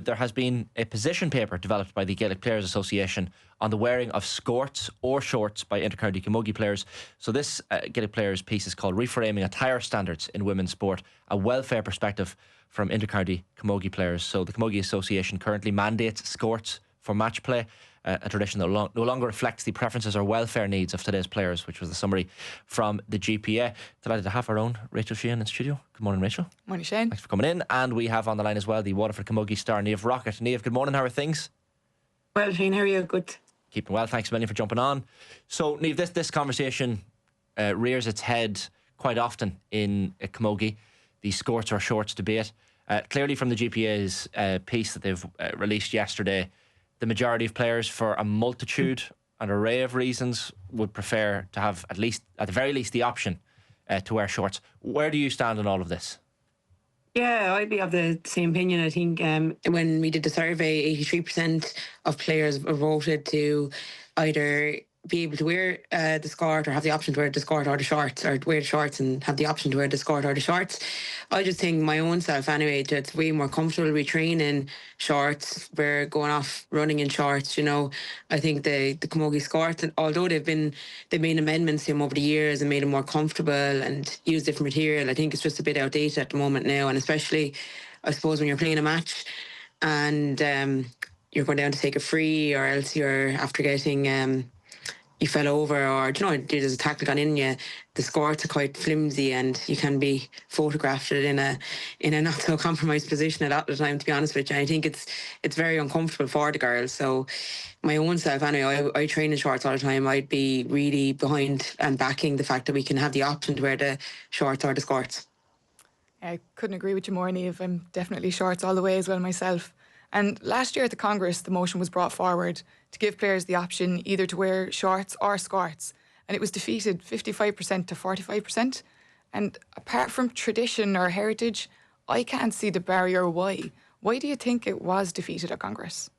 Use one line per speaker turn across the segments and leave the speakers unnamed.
There has been a position paper developed by the Gaelic Players Association on the wearing of skorts or shorts by intercounty camogie players. So this Gaelic Players piece is called Reframing Attire Standards in Women's Sport, a welfare perspective from intercounty camogie players. So the Camogie Association currently mandates skorts for match play, a tradition that no longer reflects the preferences or welfare needs of today's players, which was the summary from the GPA. Delighted to have our own Rachel Sheehan in studio. Good morning, Rachel.
Morning, Shane.
Thanks for coming in. And we have on the line as well the Waterford Camogie star, Niamh Rockett. Niamh, good morning. How are things?
Well, Shane, how are you? Good.
Keeping well. Thanks a million for jumping on. So, Niamh, this conversation rears its head quite often in a camogie, the skorts or shorts debate. Clearly from the GPA's piece that they've released yesterday, the majority of players, for a multitude, an array of reasons, would prefer to have at the very least, the option to wear shorts. Where do you stand on all of this?
Yeah, I'd be of the same opinion. I think when we did the survey, 83% of players voted to either be able to wear the skirt or have the option to wear the skirt or the shorts, or wear the shorts and have the option to wear the skirt or the shorts. I just think my own self anyway, that it's way more comfortable. We train in shorts, we're going off running in shorts, you know. I think the camogie skirt, although they've made amendments to them over the years and made them more comfortable and use different material, I think it's just a bit outdated at the moment now. And especially, I suppose, when you're playing a match and you're going down to take a free, or else you're after getting you fell over, or there's a tackle gone in you, the skorts are quite flimsy and you can be photographed in a not so compromised position a lot of the time, to be honest with you. And I think it's very uncomfortable for the girls. So my own self anyway, I train in shorts all the time. I'd be really behind and backing the fact that we can have the option to wear the shorts or the skorts.
I couldn't agree with you more, Niamh. I'm definitely shorts all the way as well myself. And last year at the Congress, the motion was brought forward to give players the option either to wear shorts or skorts. And it was defeated 55% to 45%. And apart from tradition or heritage, I can't see the barrier why. Why do you think it was defeated at Congress?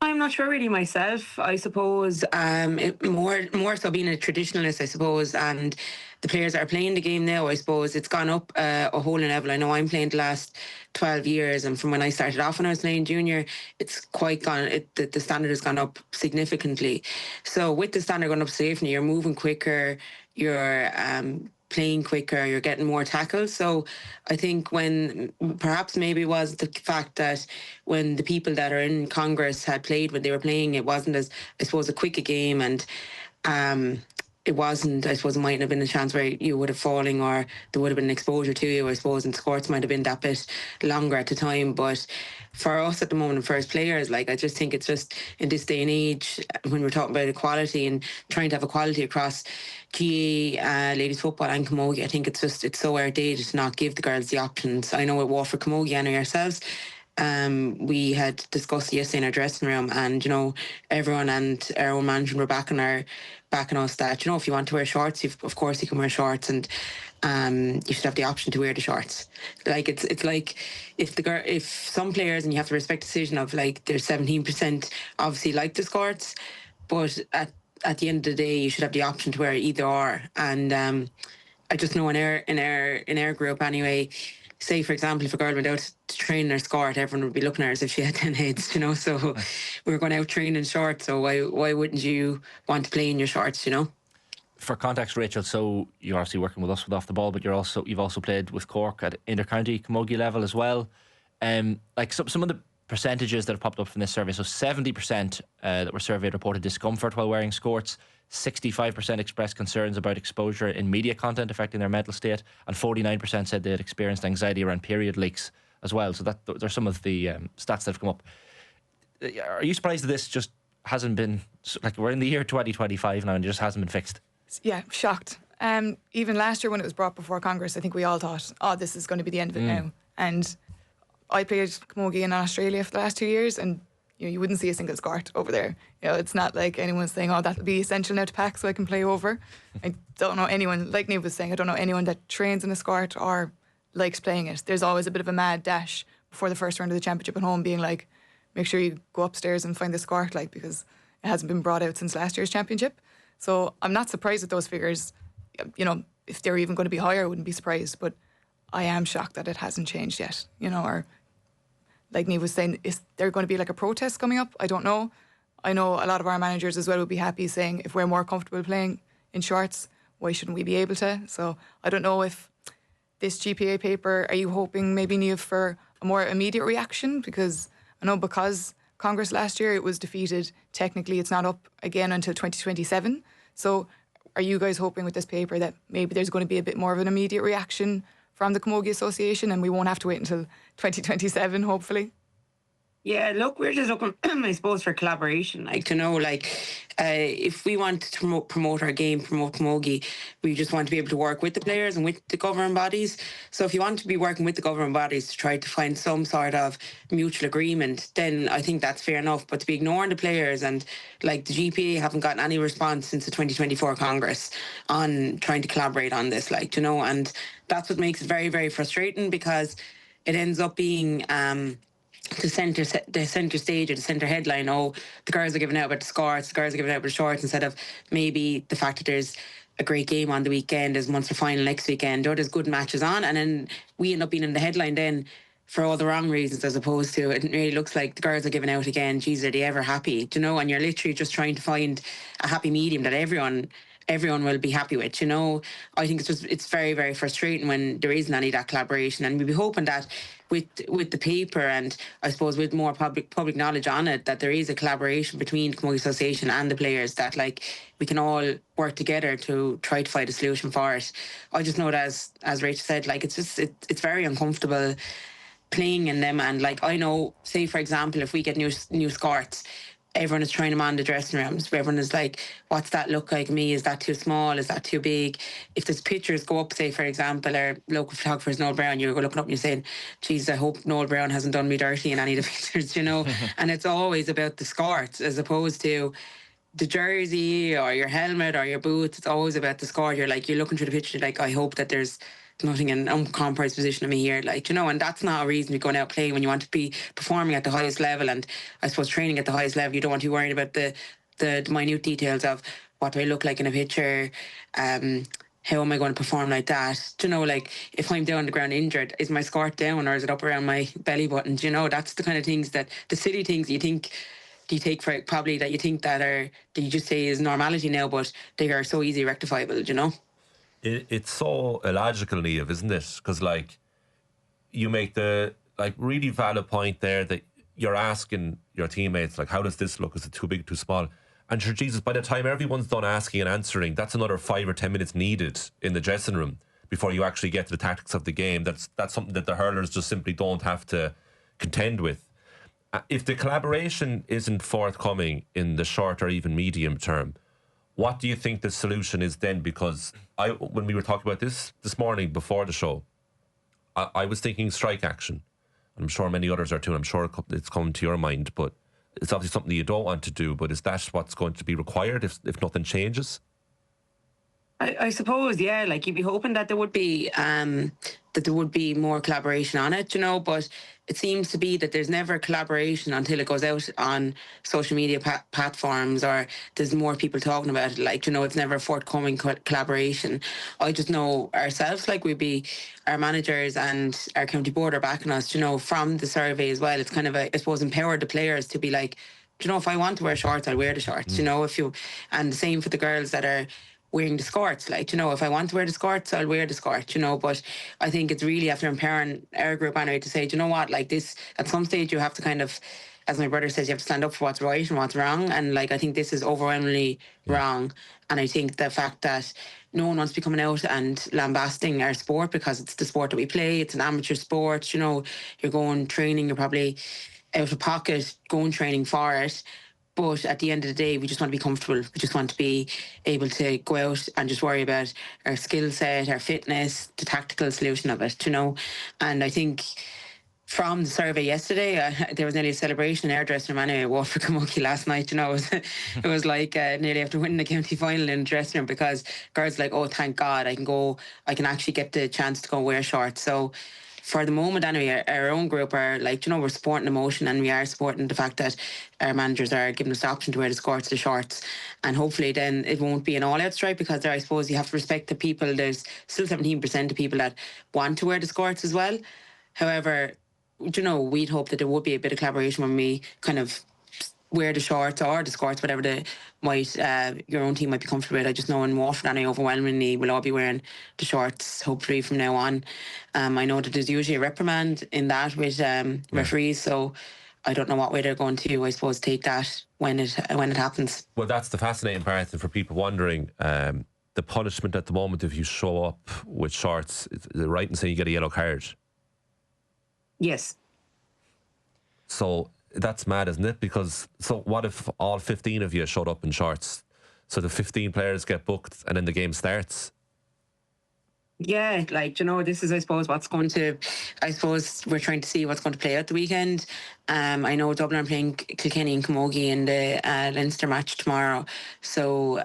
I'm not sure really myself. I suppose more so being a traditionalist, I suppose, and the players that are playing the game now, I suppose it's gone up a whole level. I know I'm playing the last 12 years, and from when I started off when I was playing junior, it's quite gone. The standard has gone up significantly. So with the standard going up significantly, you're moving quicker, you're playing quicker, you're getting more tackles. So I think when perhaps maybe it was the fact that when the people that are in Congress had played when they were playing, it wasn't as, I suppose, a quick a game, and it wasn't, I suppose, it might have been a chance where you would have fallen or there would have been exposure to you, I suppose, and skorts might have been that bit longer at the time. But for us at the moment, for as players, like, I just think it's just in this day and age, when we're talking about equality and trying to have equality across GA, ladies football and camogie, I think it's so outdated to not give the girls the options. I know at Waterford Camogie and ourselves, we had discussed yesterday in our dressing room, and everyone and our own management were backing us that if you want to wear shorts, of course you can wear shorts, and you should have the option to wear the shorts. Like it's like if some players, and you have to respect the decision of, like, there's 17% obviously like the skorts, but at the end of the day you should have the option to wear either or. And I just know in our group anyway, say, for example, if a girl went out to train in her skirt, everyone would be looking at her as if she had 10 heads, so we were going out training shorts, so why wouldn't you want to play in your shorts,
For context, Rachel, so you're obviously working with us with Off the Ball, but you've also played with Cork at intercounty camogie level as well. Like some of the percentages that have popped up from this survey, so 70% that were surveyed reported discomfort while wearing skorts, 65% expressed concerns about exposure in media content affecting their mental state, and 49% said they had experienced anxiety around period leaks as well. So there's some of the stats that have come up. Are you surprised that this just hasn't been, like, we're in the year 2025 now and it just hasn't been fixed?
Yeah, shocked. Even last year when it was brought before Congress, I think we all thought, this is going to be the end of it now. And I played camogie in Australia for the last 2 years, and you wouldn't see a single skirt over there. It's not like anyone's saying, that'll be essential now to pack so I can play over. I don't know anyone, like Niamh was saying, I don't know anyone that trains in a skirt or likes playing it. There's always a bit of a mad dash before the first round of the championship at home, being like, make sure you go upstairs and find the skirt, like, because it hasn't been brought out since last year's championship. So I'm not surprised at those figures. If they're even going to be higher, I wouldn't be surprised. But I am shocked that it hasn't changed yet, or like Niamh was saying, is there going to be like a protest coming up? I don't know. I know a lot of our managers as well would be happy saying if we're more comfortable playing in shorts, why shouldn't we be able to? So I don't know if this GPA paper, are you hoping maybe, Niamh, for a more immediate reaction? Because I know because Congress last year it was defeated, technically it's not up again until 2027. So are you guys hoping with this paper that maybe there's going to be a bit more of an immediate reaction from the Camogie Association and we won't have to wait until 2027, hopefully?
Yeah, look, we're just looking, I suppose, for collaboration. Like, to know, like, if we want to promote our game, promote Camogie, we just want to be able to work with the players and with the governing bodies. So if you want to be working with the governing bodies to try to find some sort of mutual agreement, then I think that's fair enough. But to be ignoring the players, and like the GPA haven't gotten any response since the 2024 Congress on trying to collaborate on this, like, you know, and that's what makes it very, very frustrating, because it ends up being the centre stage or the centre headline. Oh, the girls are giving out about the skorts, the girls are giving out about the shorts, instead of maybe the fact that there's a great game on the weekend, there's Munster final next weekend, or there's good matches on, and then we end up being in the headline then for all the wrong reasons, as opposed to it really looks like the girls are giving out again. Geez, are they ever happy? Do you know? And you're literally just trying to find a happy medium that everyone will be happy with, you know. I think it's very, very frustrating when there isn't any of that collaboration, and we'd be hoping that with the paper, and I suppose with more public knowledge on it, that there is a collaboration between the Camogie Association and the players, that like we can all work together to try to find a solution for it. I just know that as Rachel said, like it's very uncomfortable playing in them, and like I know, say for example, if we get new skorts, everyone is trying them on the dressing rooms. Everyone is like, what's that look like me? Is that too small? Is that too big? If there's pictures go up, say, for example, our local photographer is Noel Brown, you're looking up and you're saying, geez, I hope Noel Brown hasn't done me dirty in any of the pictures, you know? And it's always about the skorts as opposed to the jersey or your helmet or your boots. It's always about the skort. You're looking through the picture, like, I hope that there's nothing in uncompromised position of me here, like, you know. And that's not a reason to be going out playing when you want to be performing at the highest level, and I suppose training at the highest level. You don't want to be worrying about the minute details of what do I look like in a picture, how am I going to perform like that. Do you know, like, if I'm down on the ground injured, is my skort down or is it up around my belly button? Do you know, that's the kind of things, that the silly things you take for probably, that you think that you just say is normality now, but they are so easily rectifiable, you know.
It's so illogical, Niamh, isn't it? Because, like, you make the really valid point there that you're asking your teammates, like, how does this look? Is it too big, too small? And sure, Jesus, by the time everyone's done asking and answering, that's another 5 or 10 minutes needed in the dressing room before you actually get to the tactics of the game. That's something that the hurlers just simply don't have to contend with. If the collaboration isn't forthcoming in the short or even medium term, what do you think the solution is then? Because when we were talking about this morning before the show, I was thinking strike action. I'm sure many others are too. I'm sure it's coming to your mind, but it's obviously something you don't want to do. But is that what's going to be required if nothing changes?
I suppose, yeah. Like, you'd be hoping that there would be more collaboration on it, you know. But it seems to be that there's never collaboration until it goes out on social media platforms, or there's more people talking about it. Like, you know, it's never a forthcoming collaboration. I just know ourselves, like, our managers and our county board are backing us, you know, from the survey as well. It's kind of I suppose, empowered the players to be like, you know, if I want to wear shorts, I'll wear the shorts, you know. And the same for the girls that are wearing the skorts, like, you know, if I want to wear the skorts, I'll wear the skort, you know. But I think it's really after empowering our group anyway to say, do you know what, like, this, at some stage you have to kind of, as my brother says, you have to stand up for what's right and what's wrong. And like, I think this is overwhelmingly wrong. And I think the fact that no one wants to be coming out and lambasting our sport, because it's the sport that we play, it's an amateur sport, you know, you're going training, you're probably out of pocket going training for it. But at the end of the day, we just want to be comfortable. We just want to be able to go out and just worry about our skill set, our fitness, the tactical solution of it, you know. And I think from the survey yesterday, there was nearly a celebration in our dressing room anyway. I walked for Camogie last night, you know. It was like nearly after winning the county final in the dressing room, because girls were like, oh, thank God, I can actually get the chance to go wear shorts. So for the moment anyway, our own group are like, you know, we're supporting the motion, and we are supporting the fact that our managers are giving us the option to wear the skorts, the shorts, and hopefully then it won't be an all-out strike, because there, I suppose, you have to respect the people. There's still 17% of people that want to wear the skorts as well. However, we'd hope that there would be a bit of collaboration when we kind of wear the shorts or the skorts, whatever your own team might be comfortable with. I just know in Waterford, and overwhelmingly will all be wearing the shorts, hopefully from now on. I know that there's usually a reprimand in that with referees, so I don't know what way they're going to, I suppose, take that when it happens.
Well, that's the fascinating part, and for people wondering, the punishment at the moment if you show up with shorts, is it right in saying you get a yellow card?
Yes.
So that's mad, isn't it? Because so what if all 15 of you showed up in shorts? So the 15 players get booked and then the game starts.
Yeah, this is, I suppose, we're trying to see what's going to play out the weekend. I know Dublin are playing Kilkenny and Camogie in the Leinster match tomorrow. So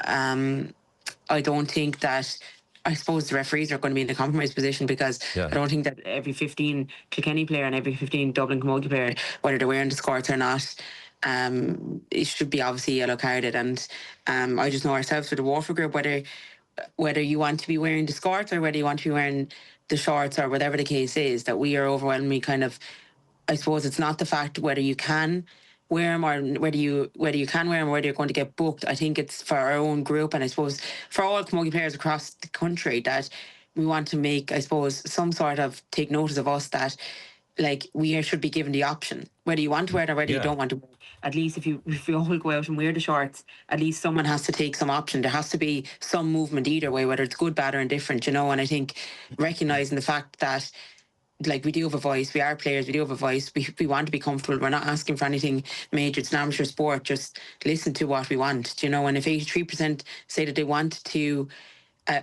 I don't think that, I suppose the referees are going to be in a compromised position, because I don't think that every 15 Kilkenny player and every 15 Dublin Camogie player, whether they're wearing the skorts or not, it should be obviously yellow carded. And I just know ourselves with the Waterford group, whether you want to be wearing the skorts or whether you want to be wearing the shorts or whatever the case is, that we are overwhelmingly kind of, I suppose it's not the fact whether you can wear them or whether you can wear them or whether you're going to get booked. I think it's for our own group, and I suppose for all Camogie players across the country, that we want to make, I suppose, some sort of take notice of us, that we should be given the option whether you want to wear it or whether you don't want to wear it. At least if you all go out and wear the shorts, at least someone has to take some option. There has to be some movement either way, whether it's good, bad or indifferent, and I think recognising the fact that we do have a voice, we are players, we do have a voice, we want to be comfortable, we're not asking for anything major, it's an amateur sport, just listen to what we want, and if 83% say that they want to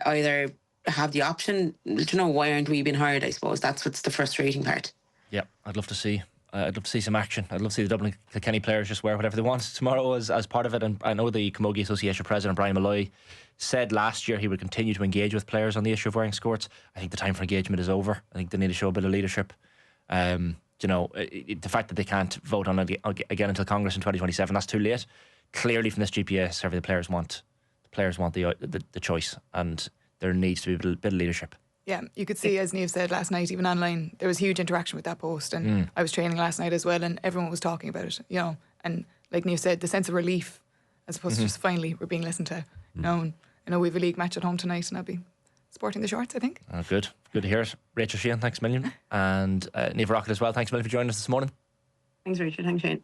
either have the option, why aren't we being hired? I suppose that's what's the frustrating part.
Yeah, I'd love to see some action. I'd love to see the Dublin Kilkenny players just wear whatever they want tomorrow as part of it. And I know the Camogie Association president, Brian Malloy, said last year he would continue to engage with players on the issue of wearing skorts. I think the time for engagement is over. I think they need to show a bit of leadership. The fact that they can't vote on it again until Congress in 2027, that's too late. Clearly from this GPA survey, the players want the choice, and there needs to be a bit of leadership.
Yeah, you could see, as Niamh said last night, even online, there was huge interaction with that post. And I was training last night as well, and everyone was talking about it, And like Niamh said, the sense of relief, as opposed to just finally we're being listened to. And, we have a league match at home tonight, and I'll be sporting the shorts, I think.
Good to hear it. Rachel Sheehan, thanks a million. And Niamh Rockett as well, thanks a million for joining us this morning.
Thanks, Richard. Thanks, Shane.